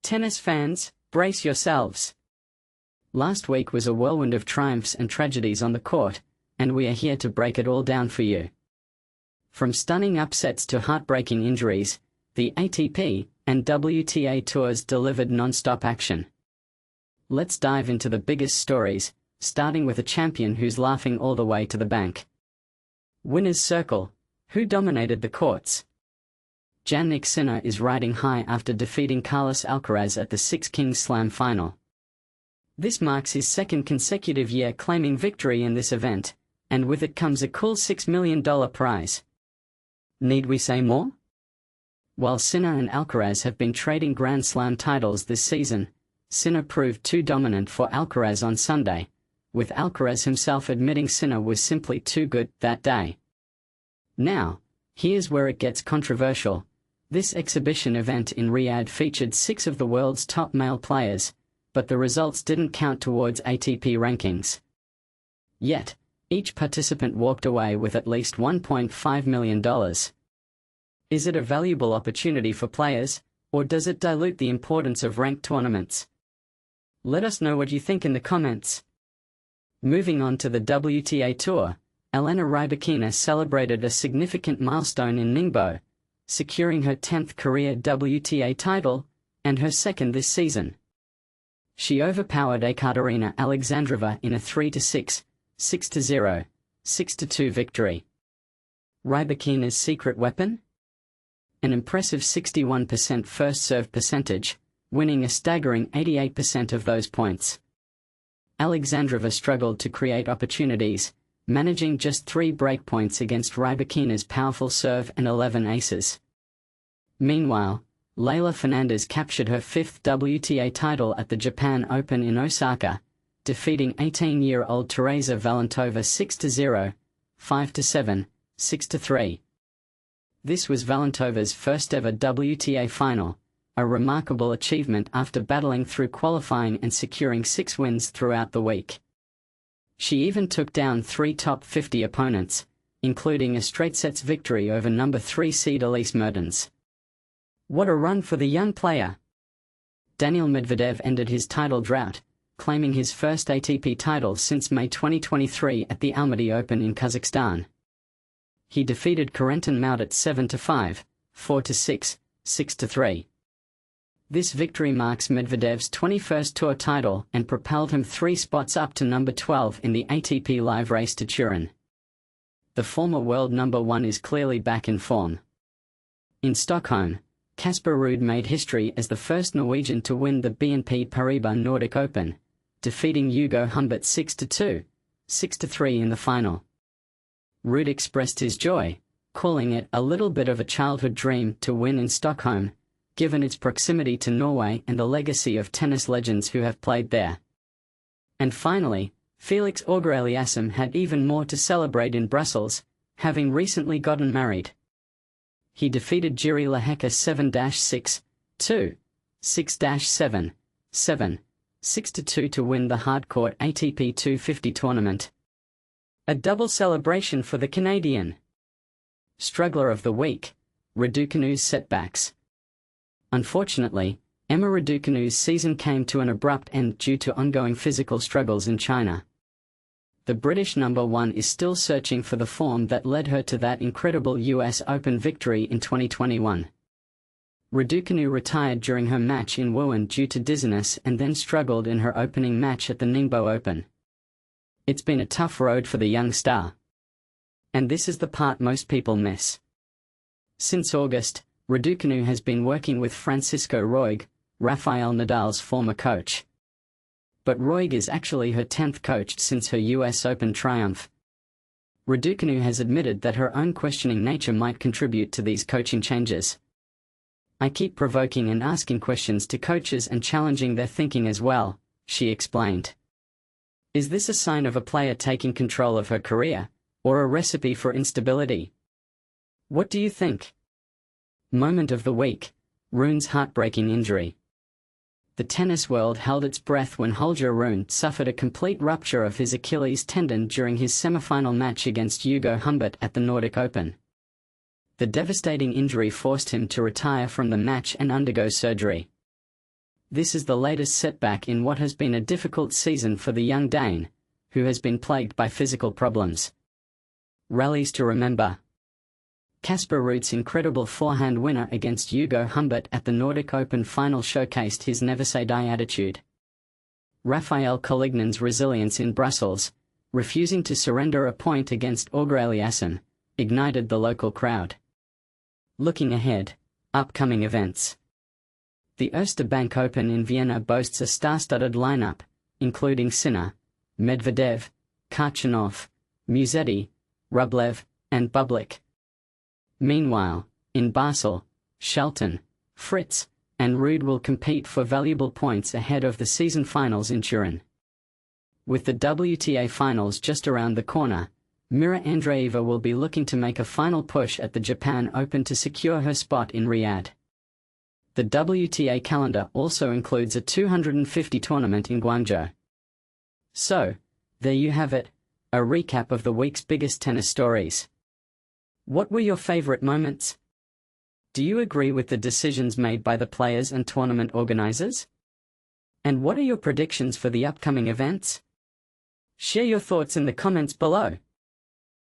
Tennis fans, brace yourselves. Last week was a whirlwind of triumphs and tragedies on the court, and we are here to break it all down for you. From stunning upsets to heartbreaking injuries, the ATP and WTA tours delivered non-stop action. Let's dive into the biggest stories, starting with a champion who's laughing all the way to the bank. Winner's Circle. Who dominated the courts? Jannik Sinner is riding high after defeating Carlos Alcaraz at the Six Kings Slam final. This marks his second consecutive year claiming victory in this event, and with it comes a cool $6 million prize. Need we say more? While Sinner and Alcaraz have been trading Grand Slam titles this season, Sinner proved too dominant for Alcaraz on Sunday, with Alcaraz himself admitting Sinner was simply too good that day. Now, here's where it gets controversial. This exhibition event in Riyadh featured 6 of the world's top male players, but the results didn't count towards ATP rankings. Yet, each participant walked away with at least $1.5 million. Is it a valuable opportunity for players, or does it dilute the importance of ranked tournaments? Let us know what you think in the comments. Moving on to the WTA Tour, Elena Rybakina celebrated a significant milestone in Ningbo, securing her 10th career WTA title, and her second this season. She overpowered Ekaterina Alexandrova in a 3-6, 6-0, 6-2 victory. Rybakina's secret weapon? An impressive 61% first serve percentage, winning a staggering 88% of those points. Alexandrova struggled to create opportunities, managing just 3 breakpoints against Rybakina's powerful serve and 11 aces. Meanwhile, Leylah Fernandez captured her 5th WTA title at the Japan Open in Osaka, defeating 18-year-old Tereza Valentova 6-0, 5-7, 6-3. This was Valentova's first-ever WTA final, a remarkable achievement after battling through qualifying and securing 6 wins throughout the week. She even took down 3 top 50 opponents, including a straight-sets victory over number 3 seed Elise Mertens. What a run for the young player! Daniil Medvedev ended his title drought, claiming his first ATP title since May 2023 at the Almaty Open in Kazakhstan. He defeated Corentin Moutet 7-5, 4-6, 6-3. This victory marks Medvedev's 21st tour title and propelled him 3 spots up to number 12 in the ATP Live race to Turin. The former world number 1 is clearly back in form. In Stockholm, Casper Ruud made history as the first Norwegian to win the BNP Paribas Nordic Open, defeating Hugo Humbert 6-2, 6-3 in the final. Ruud expressed his joy, calling it a little bit of a childhood dream to win in Stockholm, given its proximity to Norway and the legacy of tennis legends who have played there. And finally, Felix Auger-Aliassime had even more to celebrate in Brussels, having recently gotten married. He defeated Jiri Lehecka 7-6, 2, 6-7, 7, 6-2 to win the hardcourt ATP 250 tournament. A double celebration for the Canadian. Struggler of the week, Raducanu's setbacks. Unfortunately, Emma Raducanu's season came to an abrupt end due to ongoing physical struggles in China. The British number 1 is still searching for the form that led her to that incredible US Open victory in 2021. Raducanu retired during her match in Wuhan due to dizziness and then struggled in her opening match at the Ningbo Open. It's been a tough road for the young star. And this is the part most people miss. Since August, Raducanu has been working with Francisco Roig, Rafael Nadal's former coach. But Roig is actually her 10th coach since her US Open triumph. Raducanu has admitted that her own questioning nature might contribute to these coaching changes. I keep provoking and asking questions to coaches and challenging their thinking as well, she explained. Is this a sign of a player taking control of her career, or a recipe for instability? What do you think? Moment of the week, Rune's heartbreaking injury. The tennis world held its breath when Holger Rune suffered a complete rupture of his Achilles tendon during his semi-final match against Hugo Humbert at the Nordic Open. The devastating injury forced him to retire from the match and undergo surgery. This is the latest setback in what has been a difficult season for the young Dane, who has been plagued by physical problems. Rallies to remember. Casper Ruud's incredible forehand winner against Hugo Humbert at the Nordic Open final showcased his never-say-die attitude. Rafael Colignan's resilience in Brussels, refusing to surrender a point against Auger-Aliassime, ignited the local crowd. Looking ahead, upcoming events. The Erste Bank Open in Vienna boasts a star-studded lineup, including Sinner, Medvedev, Khachanov, Musetti, Rublev, and Bublik. Meanwhile, in Basel, Shelton, Fritz, and Ruud will compete for valuable points ahead of the season finals in Turin. With the WTA finals just around the corner, Mira Andreeva will be looking to make a final push at the Japan Open to secure her spot in Riyadh. The WTA calendar also includes a 250 tournament in Guangzhou. So, there you have it, a recap of the week's biggest tennis stories. What were your favorite moments? Do you agree with the decisions made by the players and tournament organizers? And what are your predictions for the upcoming events? Share your thoughts in the comments below.